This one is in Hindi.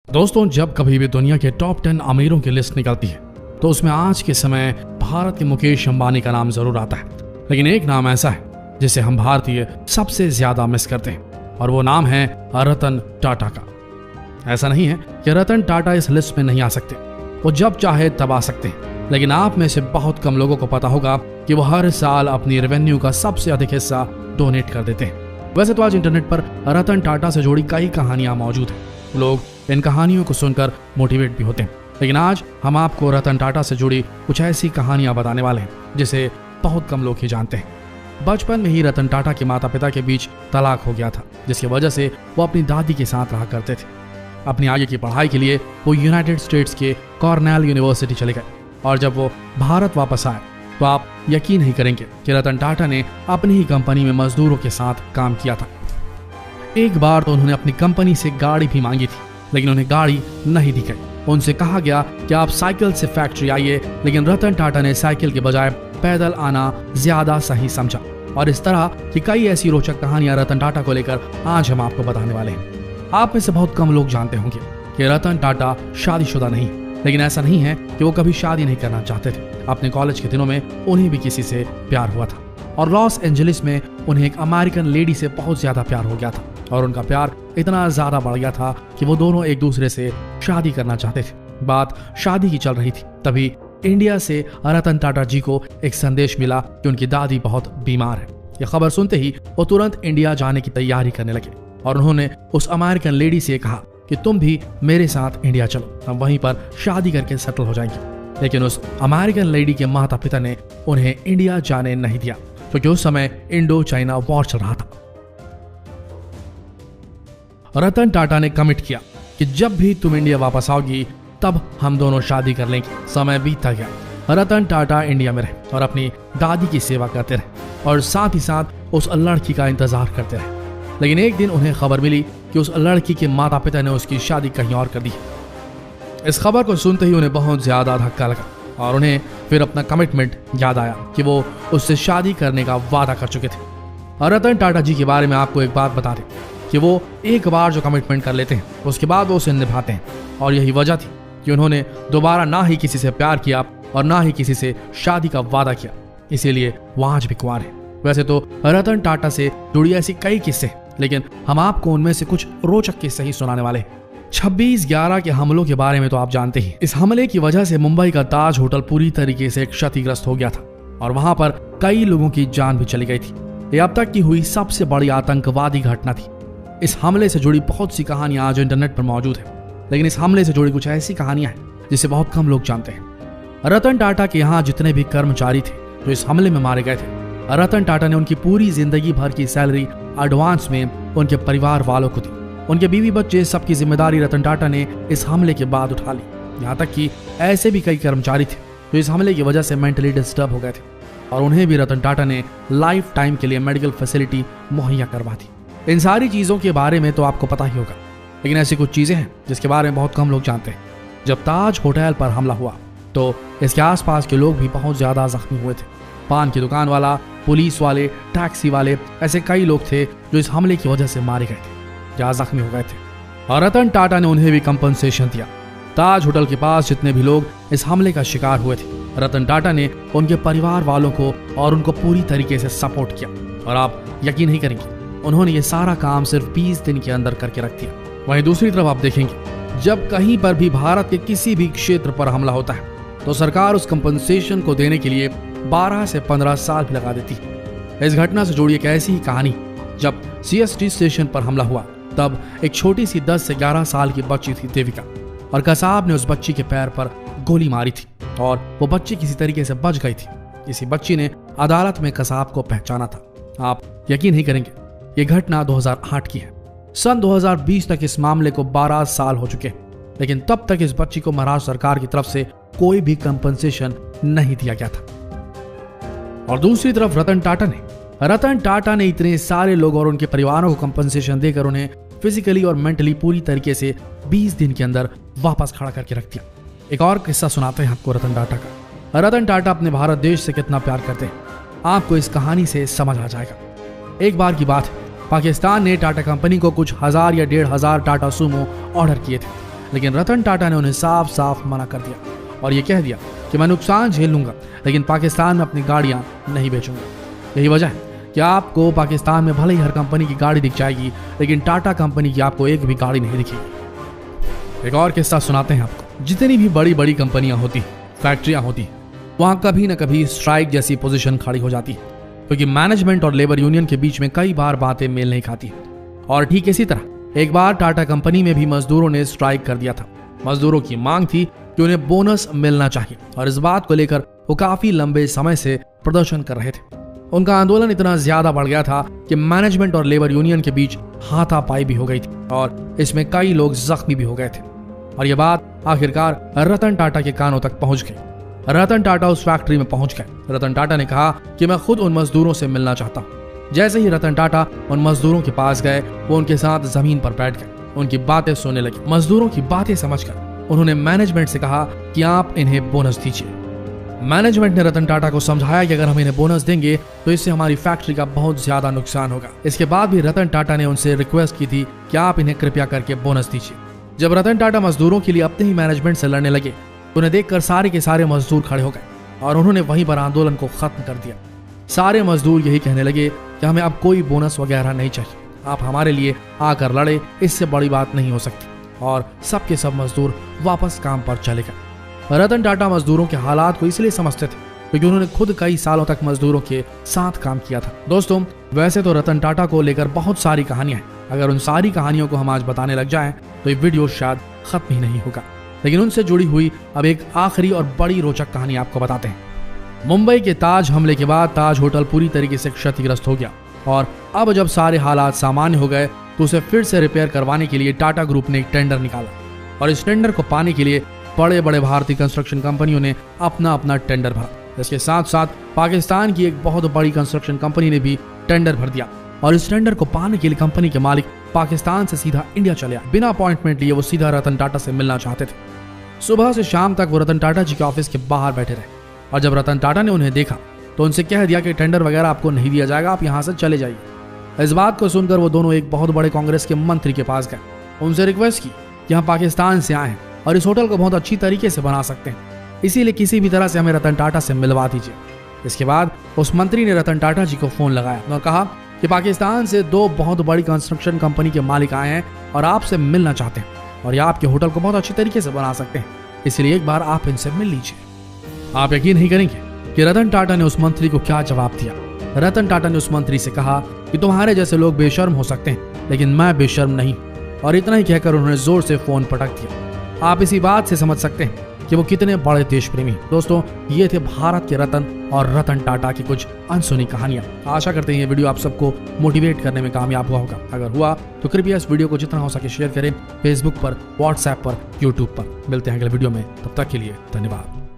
दोस्तों, जब कभी भी दुनिया के टॉप 10 अमीरों की लिस्ट निकलती है तो उसमें आज के समय भारत के मुकेश अंबानी का नाम जरूर आता है। लेकिन एक नाम ऐसा है जिसे हम भारतीय सबसे ज्यादा मिस करते हैं और वो नाम है रतन टाटा का। ऐसा नहीं है कि रतन टाटा इस लिस्ट में नहीं आ सकते, वो जब चाहे तब आ सकते हैं। लेकिन आप में से बहुत कम लोगों को पता होगा कि वो हर साल अपनी रेवेन्यू का सबसे अधिक हिस्सा डोनेट कर देते हैं। वैसे तो आज इंटरनेट पर रतन टाटा से जुड़ी कई कहानियां मौजूद हैं, लोग इन कहानियों को सुनकर मोटिवेट भी होते हैं। लेकिन आज हम आपको रतन टाटा से जुड़ी कुछ ऐसी कहानियां बताने वाले हैं जिसे बहुत कम लोग ही जानते हैं। बचपन में ही रतन टाटा के माता पिता के बीच तलाक हो गया था, जिसकी वजह से वो अपनी दादी के साथ रहा करते थे। अपनी आगे की पढ़ाई के लिए वो यूनाइटेड स्टेट्स के कॉर्नेल यूनिवर्सिटी चले गए और जब वो भारत वापस आए तो आप यकीन नहीं करेंगे कि रतन टाटा ने अपनी ही कंपनी में मजदूरों के साथ काम किया था। एक बार तो उन्होंने अपनी कंपनी से गाड़ी भी मांगी थी, लेकिन उन्हें गाड़ी नहीं दी गई। उनसे कहा गया कि आप साइकिल से फैक्ट्री आइए, लेकिन रतन टाटा ने साइकिल के बजाय पैदल आना ज्यादा सही समझा। और इस तरह की कई ऐसी रोचक कहानियां रतन टाटा को लेकर आज हम आपको बताने वाले हैं। आप में से बहुत कम लोग जानते होंगे कि रतन टाटा शादीशुदा नहीं, लेकिन ऐसा नहीं है कि वो कभी शादी नहीं करना चाहते थे। अपने कॉलेज के दिनों में उन्हें भी किसी से प्यार हुआ था और लॉस एंजलिस में उन्हें एक अमेरिकन लेडी से बहुत ज्यादा प्यार हो गया था और उनका प्यार इतना ज्यादा बढ़ गया था कि वो दोनों एक दूसरे से शादी करना चाहते थे। बात शादी की चल रही थी, तभी इंडिया से रतन टाटा जी को एक संदेश मिला कि उनकी दादी बहुत बीमार है। यह खबर सुनते ही वो तुरंत इंडिया जाने की तैयारी करने लगे और उन्होंने उस अमेरिकन लेडी से कहा कि तुम भी मेरे साथ इंडिया चलो, हम वहीं पर शादी करके सेटल हो जाएंगे। लेकिन उस अमेरिकन लेडी के माता पिता ने उन्हें इंडिया जाने नहीं दिया, क्योंकि उस समय इंडो चाइना वॉर चल रहा था। रतन टाटा ने कमिट किया कि जब भी तुम इंडिया वापस आओगी तब हम दोनों शादी कर लेंगे। समय बीतता गया, रतन टाटा इंडिया में रहे और अपनी दादी की सेवा करते रहे और साथ ही साथ उस लड़की का इंतजार करते रहे। लेकिन एक दिन उन्हें खबर मिली कि उस लड़की के माता पिता ने उसकी शादी कहीं और कर दी। इस खबर को सुनते ही उन्हें बहुत ज्यादा धक्का लगा और उन्हें फिर अपना कमिटमेंट याद आया कि वो उससे शादी करने का वादा कर चुके थे। रतन टाटा जी के बारे में आपको एक बात बता दें कि वो एक बार जो कमिटमेंट कर लेते हैं उसके बाद वो उसे निभाते हैं, और यही वजह थी कि उन्होंने दोबारा ना ही किसी से प्यार किया और ना ही किसी से शादी का वादा किया। इसीलिए वो आज भी कुंवार है। वैसे तो रतन टाटा से जुड़ी ऐसी कई किस्से, लेकिन हम आपको उनमें से कुछ रोचक किस्से ही सुनाने वाले हैं। 26/11 के हमलों के बारे में तो आप जानते ही। इस हमले की वजह से मुंबई का ताज होटल पूरी तरीके से क्षतिग्रस्त हो गया था और वहां पर कई लोगों की जान भी चली गई थी। यह अब तक की हुई सबसे बड़ी आतंकवादी घटना थी। इस हमले से जुड़ी बहुत सी कहानियां आज इंटरनेट पर मौजूद है, लेकिन इस हमले से जुड़ी कुछ ऐसी कहानियां हैं जिसे बहुत कम लोग जानते हैं। रतन टाटा के यहाँ जितने भी कर्मचारी थे जो इस हमले में मारे गए थे, रतन टाटा ने उनकी पूरी जिंदगी भर की सैलरी एडवांस में उनके परिवार वालों को दी। उनके बीवी बच्चे सबकी जिम्मेदारी रतन टाटा ने इस हमले के बाद उठा ली। यहाँ तक कि ऐसे भी कई कर्मचारी थे जो इस हमले की वजह से मेंटली डिस्टर्ब हो गए थे और उन्हें भी रतन टाटा ने लाइफ टाइम के लिए मेडिकल फैसिलिटी मुहैया करवा दी। इन सारी चीजों के बारे में तो आपको पता ही होगा, लेकिन ऐसी कुछ चीजें हैं जिसके बारे में बहुत कम लोग जानते हैं। जब ताज होटल पर हमला हुआ तो इसके आसपास के लोग भी बहुत ज्यादा जख्मी हुए थे। पान की दुकान वाला, पुलिस वाले, टैक्सी वाले, ऐसे कई लोग थे जो इस हमले की वजह से मारे गए थे या जख्मी हो गए थे और रतन टाटा ने उन्हें भी कंपनसेशन दिया। ताज होटल के पास जितने भी लोग इस हमले का शिकार हुए थे, रतन टाटा ने उनके परिवार वालों को और उनको पूरी तरीके से सपोर्ट किया। और आप यकीन नहीं करेंगे, उन्होंने ये सारा काम सिर्फ 20 दिन के अंदर करके रख दिया। वहीं दूसरी तरफ आप देखेंगे, जब कहीं पर भी भारत के किसी भी क्षेत्र पर हमला होता है तो सरकार उस कंपनसेशन को देने के लिए 12 से 15 साल भी लगा देती है। इस घटना से जुड़ी एक ऐसी ही कहानी, जब CST स्टेशन पर हमला हुआ तब एक छोटी सी 10 से 11 साल की बच्ची थी देविका, और कसाब ने उस बच्ची के पैर पर गोली मारी थी और वो बच्ची किसी तरीके से बच गई थी। इसी बच्ची ने अदालत में कसाब को पहचाना था। आप यकीन नहीं करेंगे, ये घटना 2008 की है। सन 2020 तक इस मामले को 12 साल हो चुके हैं, लेकिन तब तक इस बच्ची को महाराष्ट्र सरकार की तरफ से कोई भी कंपनसेशन नहीं दिया गया था। और दूसरी तरफ रतन टाटा ने इतने सारे लोग और उनके परिवारों को कंपनसेशन देकर उन्हें फिजिकली और मेंटली पूरी तरीके से 20 दिन के अंदर वापस खड़ा करके रख दिया। एक और किस्सा सुनाते हैं आपको रतन टाटा का। रतन टाटा अपने भारत देश से कितना प्यार करते हैं, आपको इस कहानी से समझ आ जाएगा। एक बार की बात है, पाकिस्तान ने टाटा कंपनी को कुछ 1000 या 1500 टाटा सूमो ऑर्डर किए थे। लेकिन रतन टाटा ने उन्हें साफ साफ मना कर दिया और ये कह दिया कि मैं नुकसान झेल लूंगा, लेकिन पाकिस्तान में अपनी गाड़ियां नहीं बेचूंगा। यही वजह है कि आपको पाकिस्तान में भले ही हर कंपनी की गाड़ी दिख जाएगी, लेकिन टाटा कंपनी की आपको एक भी गाड़ी नहीं दिखेगी। एक और किस्सा सुनाते हैं आपको। जितनी भी बड़ी बड़ी कंपनियां होती, फैक्ट्रियां होती, वहां कभी न कभी स्ट्राइक जैसी पोजीशन खड़ी हो जाती है, क्योंकि मैनेजमेंट और लेबर यूनियन के बीच में कई बार बातें मेल नहीं खाती। और ठीक इसी तरह एक बार टाटा कंपनी में भी मजदूरों ने स्ट्राइक कर दिया था। मजदूरों की मांग थी कि उन्हें बोनस मिलना चाहिए और इस बात को लेकर वो काफी लंबे समय से प्रदर्शन कर रहे थे। उनका आंदोलन इतना ज्यादा बढ़ गया था कि मैनेजमेंट और लेबर यूनियन के बीच हाथापाई भी हो गई थी और इसमें कई लोग जख्मी भी हो गए थे। और यह बात आखिरकार रतन टाटा के कानों तक पहुंच गई। रतन टाटा उस फैक्ट्री में पहुंच गए। रतन टाटा ने कहा कि मैं खुद उन मजदूरों से मिलना चाहता हूं। जैसे ही रतन टाटा उन मजदूरों के पास गए, वो उनके साथ जमीन पर बैठ गए, उनकी बातें सुनने लगे। मजदूरों की बातें समझकर उन्होंने मैनेजमेंट से कहा कि आप इन्हें बोनस दीजिए। मैनेजमेंट ने रतन टाटा को समझाया कि अगर हम इन्हें बोनस देंगे तो इससे हमारी फैक्ट्री का बहुत ज्यादा नुकसान होगा। इसके बाद भी रतन टाटा ने उनसे रिक्वेस्ट की थी कि आप इन्हें कृपया करके बोनस दीजिए। जब रतन टाटा मजदूरों के लिए अपने ही मैनेजमेंट से लड़ने लगे तो उन्हें देखकर सारे के सारे मजदूर खड़े हो गए और उन्होंने वहीं पर आंदोलन को खत्म कर दिया। सारे मजदूर यही कहने लगे कि हमें अब कोई बोनस वगैरह नहीं चाहिए, आप हमारे लिए आकर लड़े, इससे बड़ी बात नहीं हो सकती। और सबके सब मजदूर वापस काम पर चले गए। रतन टाटा मजदूरों के हालात को इसलिए समझते थे क्योंकि उन्होंने खुद कई सालों तक मजदूरों के साथ काम किया था। दोस्तों, वैसे तो रतन टाटा को लेकर बहुत सारी कहानियां हैं। अगर उन सारी कहानियों को हम आज बताने लग जाएं तो ये वीडियो शायद खत्म ही नहीं होगा, लेकिन उनसे जुड़ी हुई अब एक आखिरी और बड़ी रोचक कहानी आपको बताते हैं। मुंबई के ताज हमले के बाद ताज होटल पूरी तरीके से क्षतिग्रस्त हो गया और अब जब सारे हालात सामान्य हो गए तो उसे फिर से रिपेयर करवाने के लिए टाटा ग्रुप ने एक टेंडर निकाला और इस टेंडर को पाने के लिए बड़े बड़े भारतीय कंस्ट्रक्शन कंपनियों ने अपना अपना टेंडर भरा। इसके साथ साथ पाकिस्तान की एक बहुत बड़ी कंस्ट्रक्शन कंपनी ने भी टेंडर भर दिया और इस टेंडर को पाने के लिए कंपनी के मालिक पाकिस्तान से सीधा इंडिया चले आए। बिना अपॉइंटमेंट लिए वो सीधा रतन टाटा से मिलना चाहते थे। सुबह से शाम तक वो रतन टाटा जी के ऑफिस के बाहर बैठे रहे और जब रतन टाटा ने उन्हें देखा तो उनसे कह दिया कि टेंडर वगैरह आपको नहीं दिया जाएगा, आप यहाँ से चले जाइए। इस बात को सुनकर वो दोनों एक बहुत बड़े कांग्रेस के मंत्री के पास गए। उनसे रिक्वेस्ट की कि हम पाकिस्तान से आए हैं और इस होटल को बहुत अच्छी तरीके से बना सकते हैं, इसीलिए किसी भी तरह से हमें रतन टाटा से मिलवा दीजिए। इसके बाद उस मंत्री ने रतन टाटा जी को फोन लगाया और कहा कि पाकिस्तान से दो बहुत बड़ी कंस्ट्रक्शन कंपनी के मालिक आए हैं और आपसे मिलना चाहते हैं और ये आपके होटल को बहुत अच्छी तरीके से बना सकते हैं, इसलिए एक बार आप इनसे मिल लीजिए। आप यकीन नहीं करेंगे कि रतन टाटा ने उस मंत्री को क्या जवाब दिया। रतन टाटा ने उस मंत्री से कहा कि तुम्हारे जैसे लोग बेशर्म हो सकते हैं, लेकिन मैं बेशर्म नहीं। और इतना ही कहकर उन्होंने जोर से फोन पटक दिया। आप इसी बात से समझ सकते हैं कि वो कितने बड़े देश प्रेमी। दोस्तों, ये थे भारत के रतन और रतन टाटा की कुछ अनसुनी कहानियां। आशा करते हैं ये वीडियो आप सबको मोटिवेट करने में कामयाब हुआ होगा। अगर हुआ तो कृपया इस वीडियो को जितना हो सके शेयर करें, फेसबुक पर, व्हाट्सएप पर, यूट्यूब पर। मिलते हैं अगले वीडियो में, तब तक के लिए धन्यवाद।